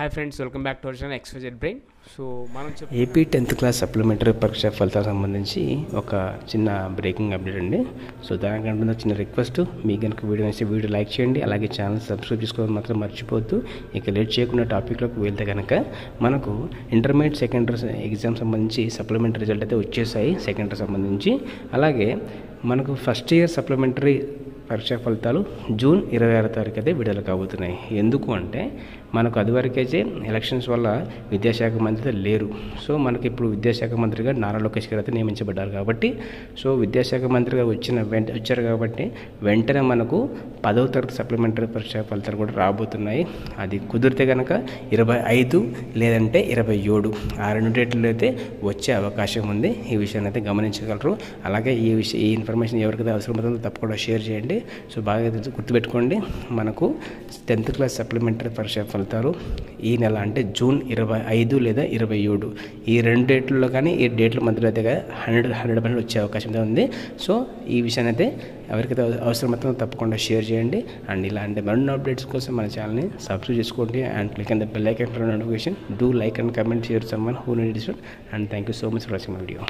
Hi friends, welcome back to our channel XYZ brain. So మనం AP 10th class supplementary పరీక్ష ఫలితాలకు సంబంధించి ఒక చిన్న బ్రేకింగ్ అప్డేట్ అండి. సో దానికంటే చిన్న రిక్వెస్ట్, మీకు కనుక వీడియో నచ్చితే వీడియో లైక్ చేయండి, అలాగే ఛానల్ సబ్స్క్రైబ్ చేసుకోవడం మాత్రం మర్చిపోవద్దు. ఇక లేట్ చేయకుండా టాపిక్లోకి వెళ్తే కనుక మనకు ఇంటర్మీడియట్ సెకండరీ ఎగ్జామ్ సంబంధించి సప్లిమెంటరీ రిజల్ట్ అయితే వచ్చేసాయి సెకండరీ సంబంధించి. అలాగే మనకు ఫస్ట్ ఇయర్ సప్లిమెంటరీ పరీక్షా ఫలితాలు జూన్ 26వ తారీఖు అయితే విడుదల కాబోతున్నాయి. ఎందుకు అంటే మనకు అదివరకైతే ఎలక్షన్స్ వల్ల విద్యాశాఖ మంత్రి లేరు. సో మనకి ఇప్పుడు విద్యాశాఖ మంత్రిగా నారా లోకేష్ గారు అయితే నియమించబడ్డారు కాబట్టి, సో విద్యాశాఖ మంత్రిగా వచ్చారు కాబట్టి వెంటనే మనకు 10వ తరగతి సప్లిమెంటరీ పరీక్షా ఫలితాలు కూడా రాబోతున్నాయి. అది కుదిరితే కనుక 25 లేదంటే 27 ఆ రెండు డేట్లు అయితే వచ్చే అవకాశం ఉంది. ఈ విషయాన్ని అయితే గమనించగలరు. అలాగే ఈ ఇన్ఫర్మేషన్ ఎవరికైతే అవసరమవుతుందో తప్పకుండా షేర్ చేయండి. సో బాగా గుర్తుపెట్టుకోండి, మనకు 10th క్లాస్ సప్లిమెంటరీ పరీక్ష ఫలితాలు ఈ నెల అంటే జూన్ 25 లేదా 27 ఈ రెండు డేట్లలో కానీ ఈ డేట్ల మధ్యలో అయితే 100% వచ్చే అవకాశం ఉంది. సో ఈ విషయాన్ని అయితే ఎవరికైతే అవసరమవుతుందో తప్పకుండా షేర్ చేయండి. అండ్ ఇలాంటి మరిన్ని అప్డేట్స్ కోసం మన ఛానల్ని సబ్స్క్రైబ్ చేసుకోండి and click on the bell icon for notification. Do like and comment, share someone who needs it. And thank you so much for watching my video.